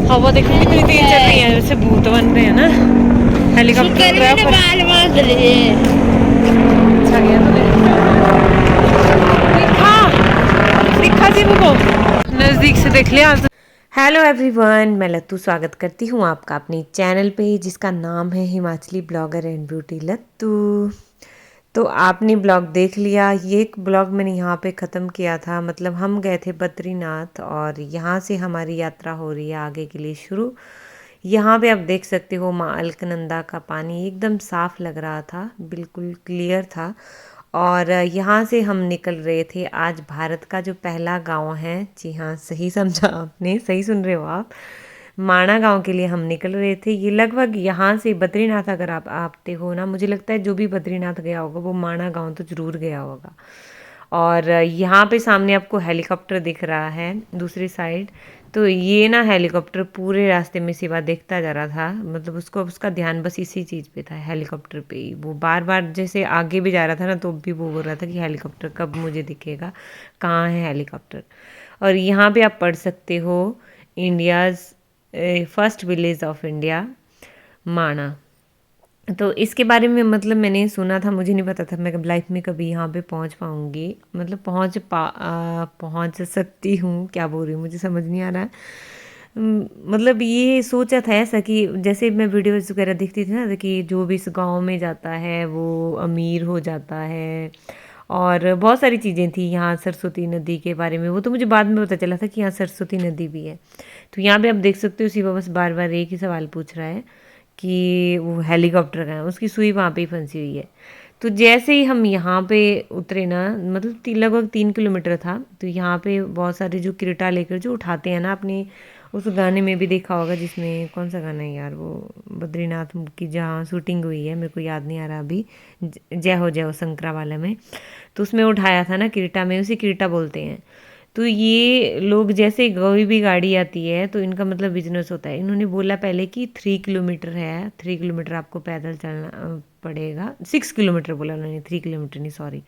हवा देखो कितनी तेज चल रही है, जैसे भूत बन रहे हैं ना। हेलीकॉप्टर अच्छा गया दिखा थी वो नजदीक से देख लिया। हेलो एवरीवन, मैं लत्तू स्वागत करती हूँ आपका अपनी चैनल पे जिसका नाम है हिमाचली ब्लॉगर एंड ब्यूटी लत्तू। तो आपने ब्लॉग देख लिया। ये एक ब्लॉग मैंने यहाँ पे ख़त्म किया था। मतलब हम गए थे बद्रीनाथ और यहाँ से हमारी यात्रा हो रही है आगे के लिए शुरू। यहाँ पे आप देख सकते हो माँ अलकनंदा का पानी एकदम साफ़ लग रहा था, बिल्कुल क्लियर था। और यहाँ से हम निकल रहे थे आज भारत का जो पहला गांव है। जी हाँ, सही समझा आपने, सही सुन रहे हो आप। माणा गांव के लिए हम निकल रहे थे। ये लगभग यहाँ से बद्रीनाथ अगर आप आते हो ना, मुझे लगता है जो भी बद्रीनाथ गया होगा वो माणा गांव तो ज़रूर गया होगा। और यहाँ पे सामने आपको हेलीकॉप्टर दिख रहा है दूसरी साइड। तो ये ना हेलीकॉप्टर पूरे रास्ते में सिवा देखता जा रहा था। मतलब उसको उसका ध्यान बस इसी चीज़ पे था, हेलीकॉप्टर पे ही। वो बार बार जैसे आगे भी जा रहा था ना तो भी वो बोल रहा था कि हेलीकॉप्टर कब मुझे दिखेगा, कहाँ है हेलीकॉप्टर। और यहाँ पे आप पढ़ सकते हो India's first village of India Mana. तो इसके बारे में मतलब मैंने सुना था, मुझे नहीं पता था मैं लाइफ में कभी यहाँ पे पहुँच पाऊँगी। मतलब पहुँच सकती हूँ, क्या बोल रही हूँ मुझे समझ नहीं आ रहा है। मतलब ये सोचा था ऐसा कि जैसे मैं वीडियोज़ वगैरह देखती थी ना कि जो भी इस गाँव में जाता है वो अमीर हो जाता है। और बहुत सारी चीज़ें थी यहाँ सरस्वती नदी के बारे में। वो तो मुझे बाद में पता चला था कि यहाँ सरस्वती नदी भी है। तो यहाँ पे आप देख सकते हो शिवा बस बार बार एक ही सवाल पूछ रहा है कि वो हेलीकॉप्टर का है, उसकी सुई वहाँ पे ही फंसी हुई है। तो जैसे ही हम यहाँ पे उतरे ना, मतलब लगभग 3 किलोमीटर था। तो यहाँ पे बहुत सारे जो क्रेटा लेकर जो उठाते हैं ना, अपने उस गाने में भी देखा होगा जिसमें कौन सा गाना है यार, वो बद्रीनाथ की जहाँ शूटिंग हुई है, मेरे को याद नहीं आ रहा अभी, जय हो शंकरा वाला में। तो उसमें उठाया था ना क्रेटा में, उसे क्रेटा बोलते हैं। तो ये लोग जैसे कोई भी गाड़ी आती है तो इनका मतलब बिजनेस होता है। इन्होंने बोला पहले कि 3 किलोमीटर है, 3 किलोमीटर आपको पैदल चलना पड़ेगा। 6 किलोमीटर बोला उन्होंने, 3 किलोमीटर नहीं, सॉरी।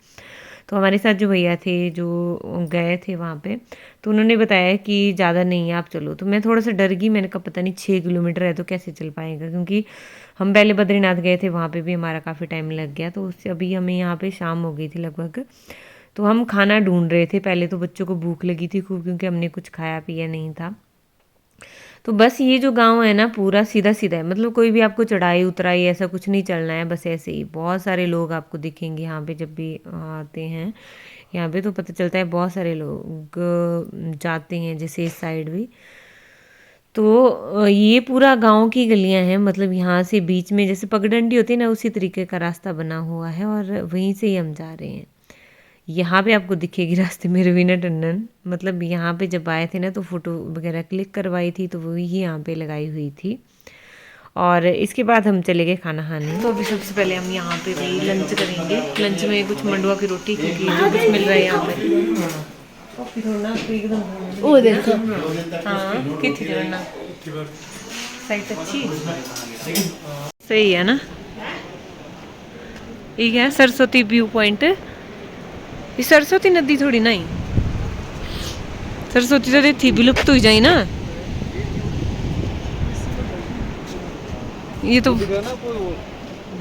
तो हमारे साथ जो भैया थे जो गए थे वहाँ पे, तो उन्होंने बताया कि ज़्यादा नहीं है आप चलो। तो मैं थोड़ा सा डर गई, मैंने कहा पता नहीं 6 किलोमीटर है तो कैसे चल पाएगा, क्योंकि हम पहले बद्रीनाथ गए थे, वहाँ पे भी हमारा काफ़ी टाइम लग गया। तो उससे अभी हमें यहाँ पे शाम हो गई थी लगभग। तो हम खाना ढूंढ रहे थे पहले, तो बच्चों को भूख लगी थी खूब क्योंकि हमने कुछ खाया पिया नहीं था। तो बस ये जो गांव है ना पूरा सीधा सीधा है, मतलब कोई भी आपको चढ़ाई उतराई ऐसा कुछ नहीं चलना है, बस ऐसे ही। बहुत सारे लोग आपको दिखेंगे यहाँ पे जब भी आते हैं यहाँ पे, तो पता चलता है बहुत सारे लोग जाते हैं जैसे इस साइड भी। तो ये पूरा गांव की गलियां हैं। मतलब यहाँ से बीच में जैसे पगडंडी होती है ना, उसी तरीके का रास्ता बना हुआ है और वहीं से ही हम जा रहे हैं। यहाँ पे आपको दिखेगी रास्ते में रवीना टंडन। मतलब यहाँ पे जब आए थे ना तो फ़ोटो वगैरह क्लिक करवाई थी, तो वही यहाँ पे लगाई हुई थी। और इसके बाद हम चले गए खाना खाने। तो अभी सबसे पहले हम यहाँ पे भी लंच करेंगे। लंच में कुछ मंडुआ की रोटी, क्योंकि जो कुछ मिल रहा है यहाँ पे। वो देखो, हाँ कितनी करना साइट अच्छी सही है ना। ठीक है, सरस्वती व्यू पॉइंट। ये सरस्वती नदी थोड़ी ना ही, सरस्वती तो थी विलुप्त हुई जाए ना। ये तो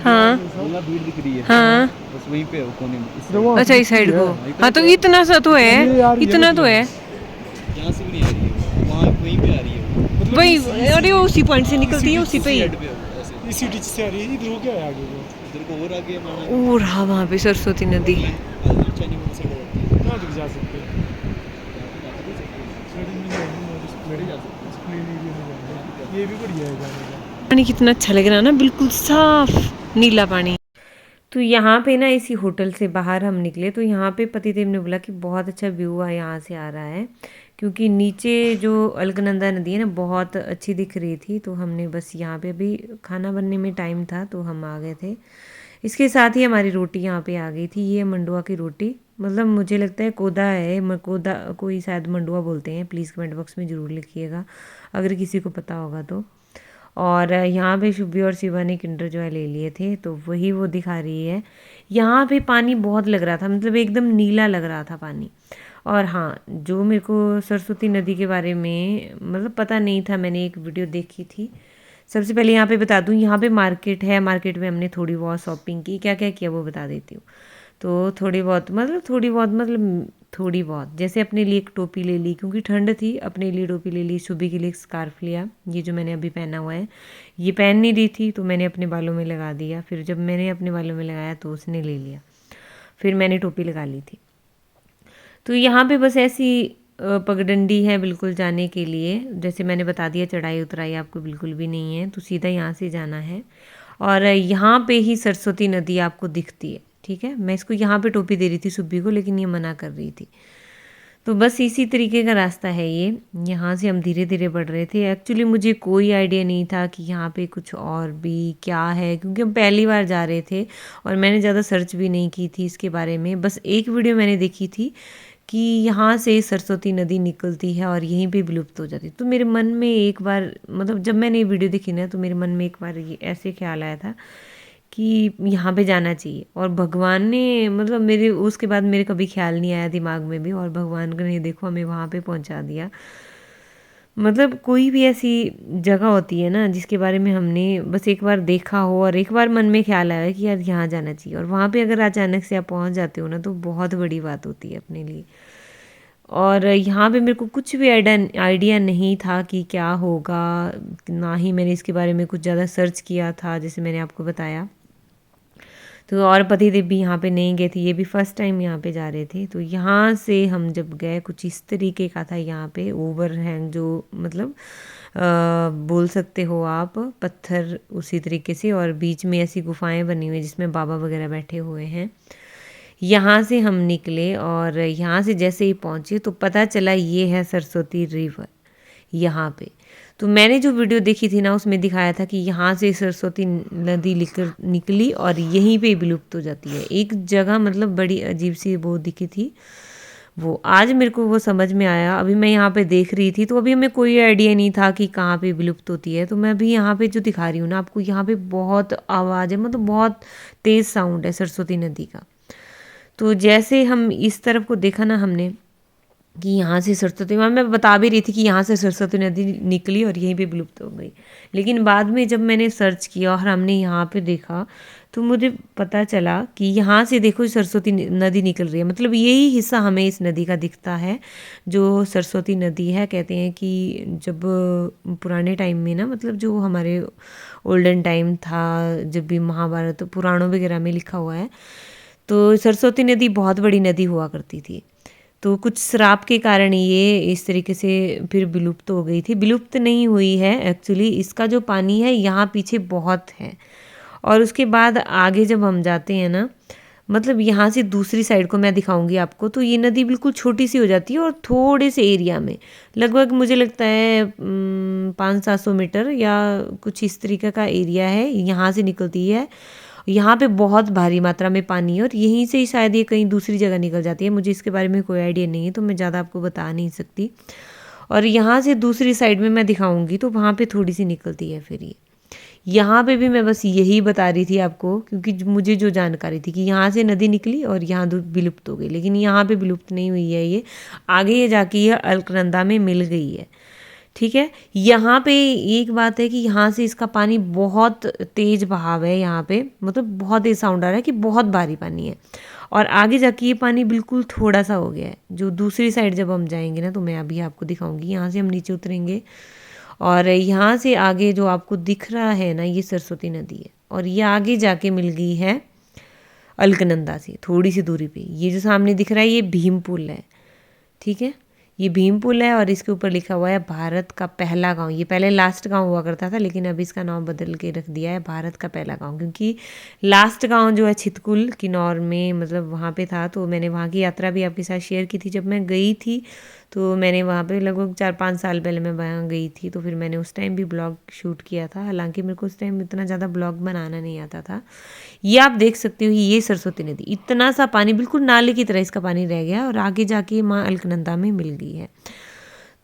हाँ भीड़ दिख रही है, हाँ बस वहीं पे है कोने में। अच्छा इस साइड को। हाँ तो इतना सा तो है, इतना तो है। यहाँ से भी नहीं आ रही है, वहाँ वहीं पे आ रही है वो। वही, अरे वो उसी पॉइंट से निकलती है, उसी पे ही। इसी डिच से आ रही है, इधर हो क्या है आगे वो, इधर को और आगे माना। और हाँ वहाँ पे सरस्वती नदी। कहाँ तक जा सकते हैं? ये भी बढ़िया है जाने का। पानी कितना अच्छा लग रहा है ना, बिल्कुल साफ नीला पानी। तो यहाँ पे ना इसी होटल से बाहर हम निकले तो यहाँ पे पतिदेव ने बोला कि बहुत अच्छा व्यू है यहाँ से आ रहा है, क्योंकि नीचे जो अलकनंदा नदी है ना बहुत अच्छी दिख रही थी। तो हमने बस यहाँ पे अभी खाना बनने में टाइम था तो हम आ गए थे। इसके साथ ही हमारी रोटी यहाँ पे आ गई थी, ये मंडुआ की रोटी। मतलब मुझे लगता है कोदा है, कोदा कोई शायद मंडुआ बोलते हैं। प्लीज़ कमेंट बॉक्स में ज़रूर लिखिएगा अगर किसी को पता होगा तो। और यहाँ पे शुभी और शिवा ने किंडर जॉय ले लिए थे तो वही वो दिखा रही है। यहाँ पे पानी बहुत लग रहा था, मतलब एकदम नीला लग रहा था पानी। और हाँ, जो मेरे को सरस्वती नदी के बारे में मतलब पता नहीं था, मैंने एक वीडियो देखी थी। सबसे पहले यहाँ पे बता दूँ, यहाँ पे मार्केट है, मार्केट में हमने थोड़ी बहुत शॉपिंग की, क्या क्या किया वो बता देती हूँ। तो थोड़ी बहुत जैसे अपने लिए एक टोपी ले ली, क्योंकि ठंड थी, अपने लिए टोपी ले ली, सुबह के लिए एक स्कार्फ लिया, ये जो मैंने अभी पहना हुआ है। ये पहन नहीं रही थी तो मैंने अपने बालों में लगा दिया, फिर जब मैंने अपने बालों में लगाया तो उसने ले लिया, फिर मैंने टोपी लगा ली थी। तो यहाँ पे बस ऐसी पगडंडी है बिल्कुल जाने के लिए, जैसे मैंने बता दिया चढ़ाई उतराई आपको बिल्कुल भी नहीं है, तो सीधा यहाँ से जाना है और यहाँ पे ही सरस्वती नदी आपको दिखती है। ठीक है, मैं इसको यहाँ पे टोपी दे रही थी सुब्बी को, लेकिन ये मना कर रही थी। तो बस इसी तरीके का रास्ता है ये। यहाँ से हम धीरे धीरे बढ़ रहे थे। एक्चुअली मुझे कोई आइडिया नहीं था कि यहाँ पे कुछ और भी क्या है, क्योंकि हम पहली बार जा रहे थे और मैंने ज़्यादा सर्च भी नहीं की थी इसके बारे में। बस एक वीडियो मैंने देखी थी कि यहाँ से सरस्वती नदी निकलती है और यहीं पे विलुप्त हो जाती है। तो मेरे मन में एक बार मतलब जब मैंने ये वीडियो देखी ना, तो मेरे मन में एक बार ये ऐसे ख्याल आया था कि यहाँ पे जाना चाहिए, और भगवान ने मतलब मेरे उसके बाद मेरे कभी ख्याल नहीं आया दिमाग में भी, और भगवान ने देखो हमें वहाँ पे पहुँचा दिया। मतलब कोई भी ऐसी जगह होती है ना जिसके बारे में हमने बस एक बार देखा हो और एक बार मन में ख्याल आया कि यार यहाँ जाना चाहिए, और वहाँ पे अगर अचानक से आप पहुँच जाते हो ना, तो बहुत बड़ी बात होती है अपने लिए। और यहाँ पे मेरे को कुछ भी आइडिया नहीं था कि क्या होगा, ना ही मैंने इसके बारे में कुछ ज़्यादा सर्च किया था, जैसे मैंने आपको बताया। तो और पतिदेव भी यहाँ पे नहीं गए थे, ये भी फर्स्ट टाइम यहाँ पे जा रहे थे। तो यहाँ से हम जब गए, कुछ इस तरीके का था यहाँ पे ओवरहैंग, जो मतलब बोल सकते हो आप, पत्थर उसी तरीके से, और बीच में ऐसी गुफाएं बनी हुई जिसमें बाबा वगैरह बैठे हुए हैं। यहाँ से हम निकले और यहाँ से जैसे ही पहुँचे तो पता चला ये है सरस्वती रिवर यहाँ पे। तो मैंने जो वीडियो देखी थी ना, उसमें दिखाया था कि यहाँ से सरस्वती नदी निकली और यहीं पे विलुप्त हो जाती है। एक जगह मतलब बड़ी अजीब सी वो दिखी थी, वो आज मेरे को वो समझ में आया। अभी मैं यहाँ पे देख रही थी, तो अभी हमें कोई आइडिया नहीं था कि कहाँ पे विलुप्त होती है। तो मैं अभी यहाँ पे जो दिखा रही हूँ ना आपको, यहाँ पे बहुत आवाज़ है, मतलब बहुत तेज़ साउंड है सरस्वती नदी का। तो जैसे हम इस तरफ को देखा ना हमने कि यहाँ से सरस्वती, मैं बता भी रही थी कि यहाँ से सरस्वती नदी निकली और यहीं पे विलुप्त हो गई। लेकिन बाद में जब मैंने सर्च किया और हमने यहाँ पे देखा, तो मुझे पता चला कि यहाँ से देखो सरस्वती नदी निकल रही है, मतलब यही हिस्सा हमें इस नदी का दिखता है जो सरस्वती नदी है। कहते हैं कि जब पुराने टाइम में ना, मतलब जो हमारे ओल्डन टाइम था, जब भी महाभारत पुराणों वगैरह में लिखा हुआ है, तो सरस्वती नदी बहुत बड़ी नदी हुआ करती थी। तो कुछ श्राप के कारण ये इस तरीके से फिर विलुप्त हो गई थी। विलुप्त नहीं हुई है एक्चुअली, इसका जो पानी है यहाँ पीछे बहुत है। और उसके बाद आगे जब हम जाते हैं ना, मतलब यहाँ से दूसरी साइड को मैं दिखाऊंगी आपको, तो ये नदी बिल्कुल छोटी सी हो जाती है और थोड़े से एरिया में, लगभग मुझे लगता है 500-700 मीटर या कुछ इस तरीके का एरिया है, यहाँ से निकलती है। यहाँ पे बहुत भारी मात्रा में पानी है और यहीं से ही शायद ये कहीं दूसरी जगह निकल जाती है। मुझे इसके बारे में कोई आइडिया नहीं है, तो मैं ज़्यादा आपको बता नहीं सकती। और यहाँ से दूसरी साइड में मैं दिखाऊंगी तो वहाँ पे थोड़ी सी निकलती है फिर ये। यहाँ पे भी मैं बस यही बता रही थी आपको, क्योंकि मुझे जो जानकारी थी कि यहाँ से नदी निकली और यहाँ विलुप्त हो गई, लेकिन यहाँ पे विलुप्त नहीं हुई है ये, आगे ये जाके ये अलकनंदा में मिल गई है। ठीक है, यहाँ पे एक बात है कि यहाँ से इसका पानी बहुत तेज बहाव है, यहाँ पे मतलब बहुत तेज साउंड आ रहा है कि बहुत भारी पानी है। और आगे जाके ये पानी बिल्कुल थोड़ा सा हो गया है। जो दूसरी साइड जब हम जाएंगे ना, तो मैं अभी आपको दिखाऊंगी। यहाँ से हम नीचे उतरेंगे और यहाँ से आगे जो आपको दिख रहा है ना, ये सरस्वती नदी है और ये आगे जाके मिल गई है अलकनंदा से थोड़ी सी दूरी पे। ये जो सामने दिख रहा है ये भीम पुल है। ठीक है, ये भीम पुल है और इसके ऊपर लिखा हुआ है भारत का पहला गांव। ये पहले लास्ट गांव हुआ करता था, लेकिन अभी इसका नाम बदल के रख दिया है भारत का पहला गांव, क्योंकि लास्ट गांव जो है छितकुल किन्नौर में, मतलब वहाँ पे था। तो मैंने वहाँ की यात्रा भी आपके साथ शेयर की थी जब मैं गई थी। तो मैंने वहाँ पे लगभग 4-5 साल पहले मैं वहाँ गई थी, तो फिर मैंने उस टाइम भी ब्लॉग शूट किया था। हालांकि मेरे को उस टाइम इतना ज़्यादा ब्लॉग बनाना नहीं आता था। ये आप देख सकते हो, ये सरस्वती नदी, इतना सा पानी बिल्कुल नाले की तरह इसका पानी रह गया और आगे जाके माँ अलकनंदा में मिल गई है।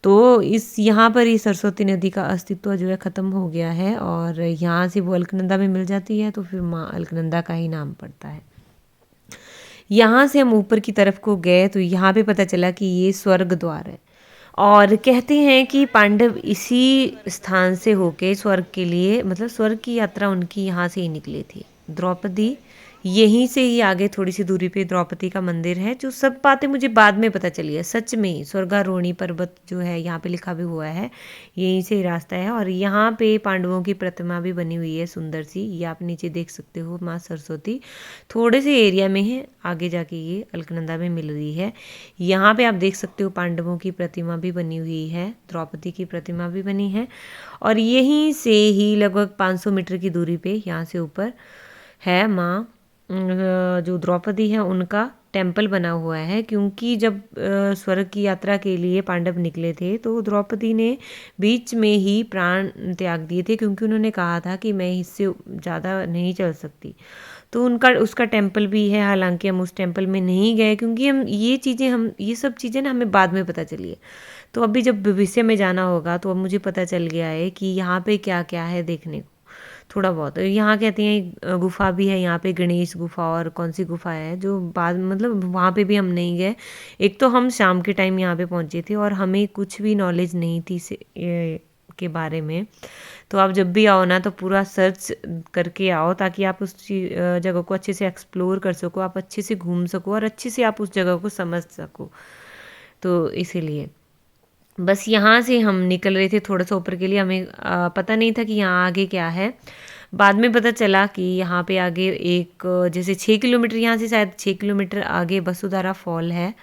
तो इस यहाँ पर ये सरस्वती नदी का अस्तित्व जो है ख़त्म हो गया है और यहाँ से वो अलकनंदा में मिल जाती है, तो फिर माँ अलकनंदा का ही नाम पड़ता है। यहाँ से हम ऊपर की तरफ को गए तो यहाँ पे पता चला कि ये स्वर्ग द्वार है और कहते हैं कि पांडव इसी स्थान से होके स्वर्ग के लिए मतलब स्वर्ग की यात्रा उनकी यहाँ से ही निकली थी। द्रौपदी यहीं से ही आगे थोड़ी सी दूरी पे द्रौपदी का मंदिर है। जो सब बातें मुझे बाद में पता चली है, सच में स्वर्गारोहिणी पर्वत जो है यहाँ पे लिखा भी हुआ है, यहीं से ही रास्ता है। और यहाँ पे पांडवों की प्रतिमा भी बनी हुई है सुंदर सी, ये आप नीचे देख सकते हो। माँ सरस्वती थोड़े से एरिया में है, आगे जाके ये अलकनंदा में मिल रही है। यहाँ पे आप देख सकते हो पांडवों की प्रतिमा भी बनी हुई है, द्रौपदी की प्रतिमा भी बनी है। और यहीं से ही लगभग 500 मीटर की दूरी पे यहाँ से ऊपर है माँ जो द्रौपदी है उनका टेम्पल बना हुआ है। क्योंकि जब स्वर्ग की यात्रा के लिए पांडव निकले थे तो द्रौपदी ने बीच में ही प्राण त्याग दिए थे, क्योंकि उन्होंने कहा था कि मैं इससे ज़्यादा नहीं चल सकती। तो उनका उसका टेम्पल भी है। हालांकि हम उस टेम्पल में नहीं गए क्योंकि हम ये सब चीज़ें ना हमें बाद में पता चली है। तो अभी जब भविष्य में जाना होगा तो अब मुझे पता चल गया है कि यहाँ पे क्या क्या है देखने को थोड़ा बहुत। यहाँ कहते हैं गुफा भी है यहाँ पे, गणेश गुफा और कौन सी गुफा है जो बाद मतलब वहाँ पे भी हम नहीं गए। एक तो हम शाम के टाइम यहाँ पे पहुँचे थे और हमें कुछ भी नॉलेज नहीं थी के बारे में। तो आप जब भी आओ ना तो पूरा सर्च करके आओ ताकि आप उस जगह को अच्छे से एक्सप्लोर कर सको, आप अच्छे से घूम सको और अच्छे से आप उस जगह को समझ सको। तो इसीलिए बस यहाँ से हम निकल रहे थे थोड़ा सा ऊपर के लिए। हमें पता नहीं था कि यहाँ आगे क्या है। बाद में पता चला कि यहाँ पे आगे एक जैसे 6 किलोमीटर यहाँ से शायद 6 किलोमीटर आगे वसुधारा फॉल है,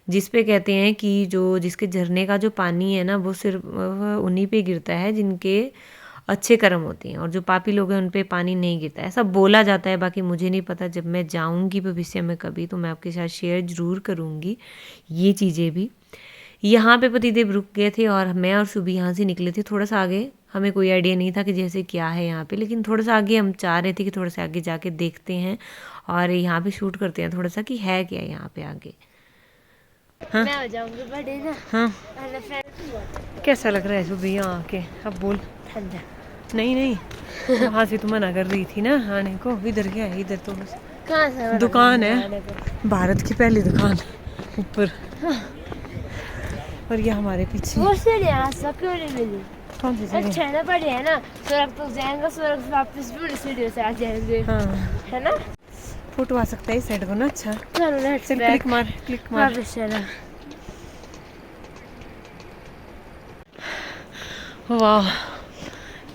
जिस पे कहते हैं कि जिसके झरने का जो पानी है ना वो सिर्फ उन्हीं पे गिरता है जिनके अच्छे कर्म होते हैं, और जो पापी लोग हैं उन पे पानी नहीं गिरता, ऐसा बोला जाता है। बाकी मुझे नहीं पता, जब मैं जाऊँगी भविष्य में कभी तो मैं आपके साथ शेयर ज़रूर करूँगी ये चीज़ें भी। यहाँ पे पतिदेव रुक गए थे और मैं और सुबह यहाँ से निकले थे। थोड़ा सा आगे हमें कोई आइडिया नहीं था कि जैसे क्या है यहाँ पे, लेकिन थोड़ा सा आगे हम चाह रहे थे कि थोड़ा सा आगे जाके देखते हैं और यहाँ पे शूट करते हैं थोड़ा सा कि है क्या यहाँ पे आगे। हाँ मैं हो जाऊंगी बड़े ना। हाँ कैसा लग रहा है सुबह यहाँ आके? अब बोल। ठंडा नहीं नहीं वहाँ से तो मना कर रही थी ना आने को। इधर क्या है? इधर तो बस कहाँ से दुकान है, भारत की पहली दुकान ऊपर। और ये हमारे पीछे वो सीढ़ियाँ क्यों नहीं मिली? कौन सी सीढ़ी? अच्छा है ना, बढ़िया है ना, स्वर्ग तक जाएंगे, स्वर्ग से वापस भी सीढ़ियों से आ जाएंगे। हाँ है ना, फोटो आ सकता है इस साइड को ना। अच्छा चलो लेट्स चल क्लिक मार क्लिक मार। वापस चलो। वाह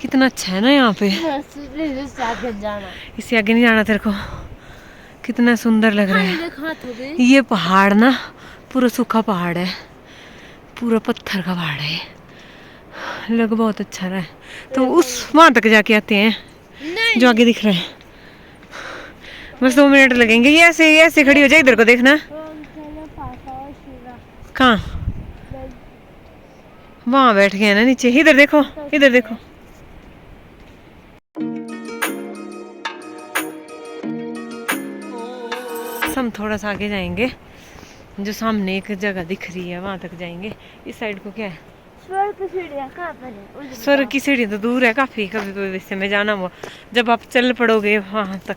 कितना अच्छा है ना यहाँ पे। इससे आगे जाना, इससे आगे नहीं जाना तेरे को। कितना सुंदर लग रहा है। हाथ हो गई। ये पहाड़ ना पूरा सूखा पहाड़ है, पूरा पत्थर का पहाड़ है। लग बहुत अच्छा रहा है। तो उस वहां तक जाके आते हैं जो आगे दिख रहा है। बस 2 मिनट लगेंगे। ये ऐसे खड़ी हो जाए, इधर को देखना। कहाँ? वहां बैठ गए ना नीचे। इधर देखो इधर देखो। हम थोड़ा सा आगे जाएंगे, जो सामने एक जगह दिख रही है वहां तक जाएंगे। इस साइड को क्या है? स्वर्ग की सीढ़ियाँ कहाँ पर है? स्वर्ग की सीढ़ी तो दूर है काफी। कभी भविष्य में जाना हुआ जब आप चल पड़ोगे वहां तक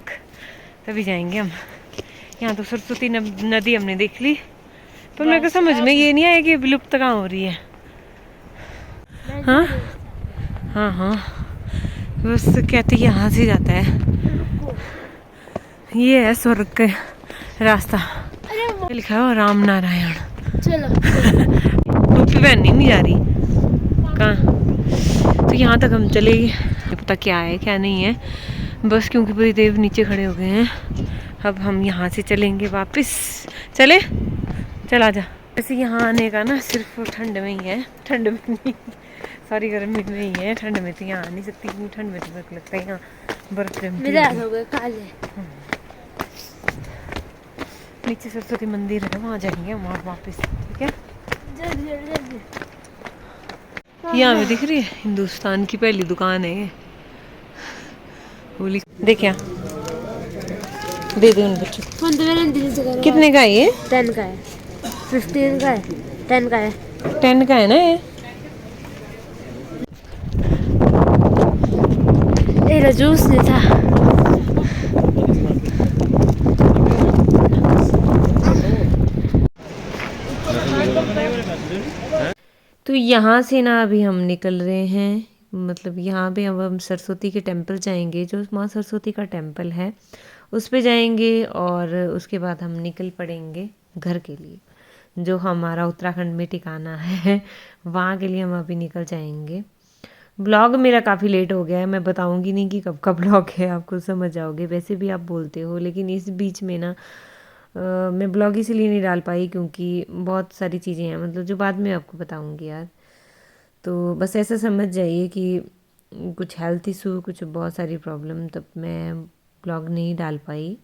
तभी जाएंगे हम। यहाँ तो सरस्वती नदी हमने देख ली, पर मेरे को समझ में ये नहीं आया कि विलुप्त कहाँ हो रही है। हाँ हाँ हाँ बस कहते यहाँ से जाता है। ये है स्वर्ग का रास्ता। लिखा है राम नारायण। चलो टोपी पहननी नहीं जा रही। कहाँ? तो यहाँ तक हम चले गए। पता क्या है क्या नहीं है, बस क्योंकि पतिदेव नीचे खड़े हो गए हैं। अब हम यहाँ से चलेंगे वापस। चले चल आजा। ऐसे यहाँ आने का ना सिर्फ ठंड में ही है, ठंड में नहीं सॉरी गर्मी में ही है। ठंड में तो यहाँ आ नहीं सकती क्योंकि ठंड में तो लगता है यहाँ बर्फ जमती है। नीचे सरस्वती मंदिर है, वहाँ जाएंगे हम और वापस। ठीक है जल्दी। यहाँ पे दिख रही है हिंदुस्तान की पहली दुकान है ये। बोली देख यहाँ दे दे उन बच्चों को। कितने का है ये? 10 का है, 15 का है, 10 का है। 10 का है ना ये? जूस नहीं था। यहाँ से ना अभी हम निकल रहे हैं, मतलब यहाँ पे अब हम सरस्वती के टेम्पल जाएंगे, जो माँ सरस्वती का टेम्पल है उस पे जाएंगे, और उसके बाद हम निकल पड़ेंगे घर के लिए, जो हमारा उत्तराखंड में ठिकाना है वहाँ के लिए हम अभी निकल जाएंगे। ब्लॉग मेरा काफ़ी लेट हो गया है, मैं बताऊंगी नहीं कि कब का ब्लॉग है, आपको समझ जाओगे, वैसे भी आप बोलते हो, लेकिन इस बीच में ना मैं ब्लॉग इसीलिए नहीं डाल पाई क्योंकि बहुत सारी चीज़ें हैं, मतलब जो बाद में आपको बताऊंगी यार। तो बस ऐसा समझ जाइए कि कुछ हेल्थ इशू, कुछ बहुत सारी प्रॉब्लम, तब मैं ब्लॉग नहीं डाल पाई।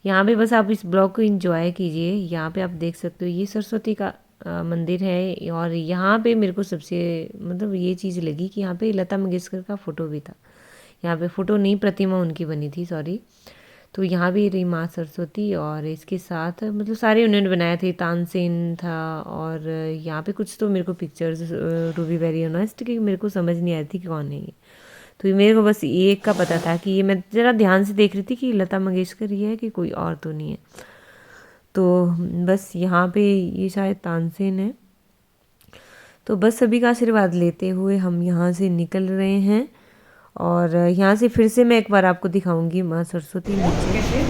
यहाँ पे बस आप इस ब्लॉग को एंजॉय कीजिए। यहाँ पे आप देख सकते हो ये सरस्वती का मंदिर है, और यहाँ पे मेरे को सबसे मतलब ये चीज़ लगी कि यहाँ पे लता मंगेशकर का फ़ोटो भी था। यहाँ पे फ़ोटो नहीं, प्रतिमा उनकी बनी थी, सॉरी। तो यहाँ भी रही माँ सरस्वती, और इसके साथ मतलब सारे उन्होंने बनाए थे, तानसेन था, और यहाँ पे कुछ तो मेरे को pictures, to be very honest, कि मेरे को समझ नहीं आई थी कि कौन है ये। तो ये मेरे को बस ये एक का पता था कि ये, मैं ज़रा ध्यान से देख रही थी कि लता मंगेशकर ही है कि कोई और तो नहीं है। तो बस यहाँ पे ये शायद तानसेन है। तो बस सभी का आशीर्वाद लेते हुए हम यहाँ से निकल रहे हैं, और यहाँ से फिर से मैं एक बार आपको दिखाऊंगी माँ सरस्वती नीचे।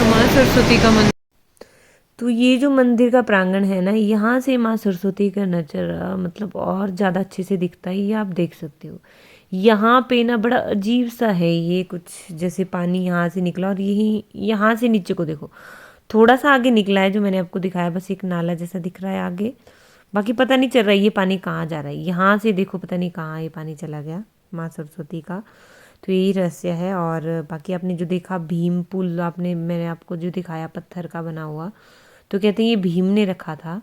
माँ सरस्वती का मंदिर, तो ये जो मंदिर का प्रांगण है ना, यहाँ से माँ सरस्वती का नज़ारा मतलब और ज़्यादा अच्छे से दिखता है, ये आप देख सकते हो। यहाँ पे ना बड़ा अजीब सा है ये, कुछ जैसे पानी यहाँ से निकला, और यही यहाँ से नीचे को देखो, थोड़ा सा आगे निकला है जो मैंने आपको दिखाया, बस एक नाला जैसा दिख रहा है आगे, बाकी पता नहीं चल रहा है ये पानी कहाँ जा रहा है। यहाँ से देखो पता नहीं कहाँ ये पानी चला गया माँ सरस्वती का। तो यही रहस्य है। और बाकी आपने जो देखा भीम पुल, आपने मैंने आपको जो दिखाया पत्थर का बना हुआ, तो कहते हैं ये भीम ने रखा था।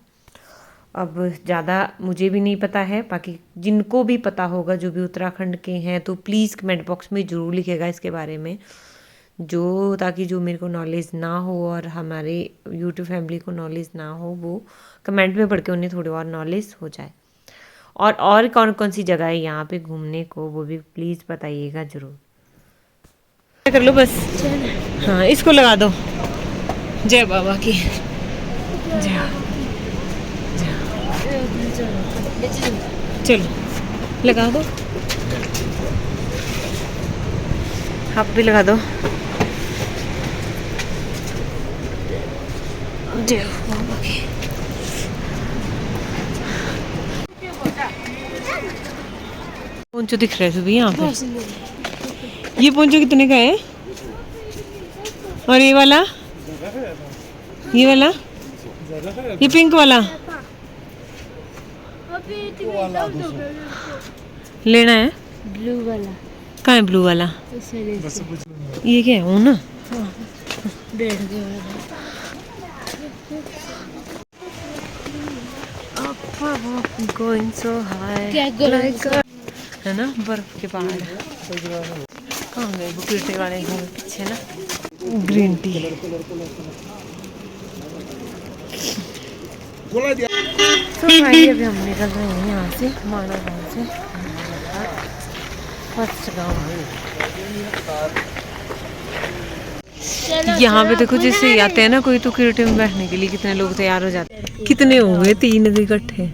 अब ज़्यादा मुझे भी नहीं पता है, बाकी जिनको भी पता होगा जो भी उत्तराखंड के हैं तो प्लीज़ कमेंट बॉक्स में ज़रूर लिखेगा इसके बारे में, जो ताकि जो मेरे को नॉलेज ना हो और हमारे यूट्यूब फैमिली को नॉलेज ना हो, वो कमेंट में पढ़ के उन्हें थोड़ी और नॉलेज हो जाए। और कौन कौन सी जगह है यहाँ पे घूमने को, वो भी प्लीज़ बताइएगा ज़रूर। कर लो बस, हाँ इसको लगा दो, जय बाबा की जय। चलो लगा दो, आप भी लगा दो, जय बाबा की। पोंचो दिख रहा है सभी यहाँ पे। ये पोंचो कितने का है? और ये वाला, ये वाला, ये पिंक वाला लेना है। ब्लू वाला कहाँ है ब्लू वाला? ये क्या है, वो ना बैठ गया गोइंग सो हाई, है ना, बर्फ के पहाड़। कहाँ गए वो कीटे वाले घर पीछे ना, ग्रीन टी। तो भाई अभी हम निकल रहे हैं यहाँ से, माना गाँव से, फर्स्ट गाँव। यहाँ पे देखो जैसे आते हैं ना कोई, तो किरटे में बैठने के लिए कितने लोग तैयार हो जाते हैं। कितने हो गए, 3 इकट्ठे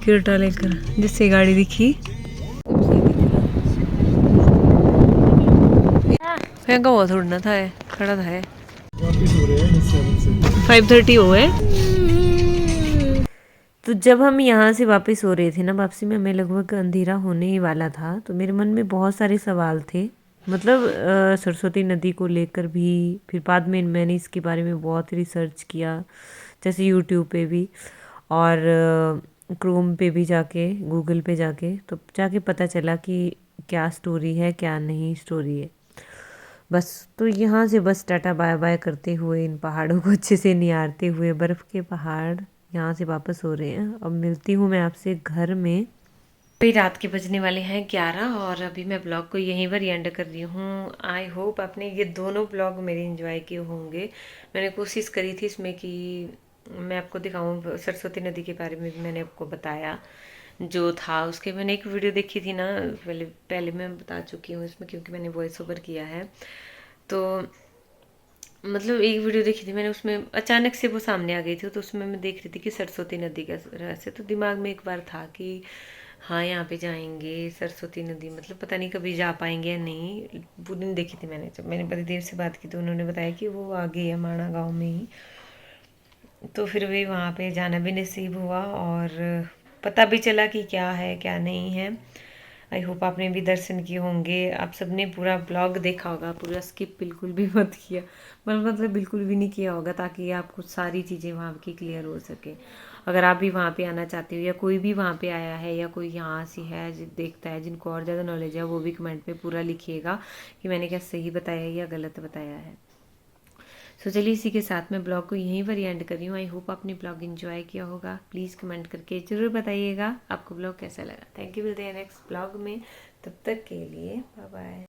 किरटा लेकर, जिससे गाड़ी दिखी फेंका हुआ थोड़ा ना था, खड़ा था। 5:30 हो गए। तो जब हम यहाँ से वापस हो रहे थे ना, वापसी में हमें लगभग अंधेरा होने ही वाला था, तो मेरे मन में बहुत सारे सवाल थे, मतलब सरस्वती नदी को लेकर भी। फिर बाद में मैंने इसके बारे में बहुत रिसर्च किया, जैसे यूट्यूब पे भी और क्रोम पे भी जाके, गूगल पे जाके, तो जाके पता चला कि क्या स्टोरी है क्या नहीं स्टोरी है। बस तो यहाँ से बस टाटा बाय बाय करते हुए, इन पहाड़ों को अच्छे से निहारते हुए, बर्फ़ के पहाड़, यहाँ से वापस हो रहे हैं। अब मिलती हूँ मैं आपसे घर में। अभी रात के बजने वाले हैं 11 और अभी मैं ब्लॉग को यहीं पर एंड कर रही हूँ। आई होप आपने ये दोनों ब्लॉग मेरे एंजॉय किए होंगे। मैंने कोशिश करी थी इसमें कि मैं आपको दिखाऊं, सरस्वती नदी के बारे में भी मैंने आपको बताया जो था। उसके मैंने एक वीडियो देखी थी ना, पहले मैं बता चुकी हूँ इसमें, क्योंकि मैंने वॉइस ओवर किया है। तो मतलब एक वीडियो देखी थी मैंने, उसमें अचानक से वो सामने आ गई थी। तो उसमें मैं देख रही थी कि सरस्वती नदी का रहस्य, तो दिमाग में एक बार था कि हाँ यहाँ पे जाएंगे सरस्वती नदी, मतलब पता नहीं कभी जा पाएंगे या नहीं। वो दिन देखी थी मैंने, जब मैंने पति देव से बात की तो उन्होंने बताया कि वो आगे है माणा गाँव में ही। तो फिर भी वहाँ पे जाना भी नसीब हुआ और पता भी चला कि क्या है क्या नहीं है। आई होप आपने भी दर्शन किए होंगे, आप सबने पूरा ब्लॉग देखा होगा, पूरा स्किप बिल्कुल भी मत किया, मतलब बिल्कुल भी नहीं किया होगा, ताकि आपको सारी चीज़ें वहाँ की क्लियर हो सके। अगर आप भी वहाँ पे आना चाहते हो या कोई भी वहाँ पे आया है या कोई यहाँ से है देखता है जिनको और ज़्यादा नॉलेज है, वो भी कमेंट में पूरा लिखिएगा कि मैंने क्या सही बताया या गलत बताया है। सो चलिए इसी के साथ मैं ब्लॉग को यहीं पर एंड कर रही हूँ। आई होप आपने ब्लॉग एंजॉय किया होगा। प्लीज़ कमेंट करके ज़रूर बताइएगा आपको ब्लॉग कैसा लगा। थैंक यू, मिलते हैं नेक्स्ट ब्लॉग में, तब तक के लिए बाय बाय।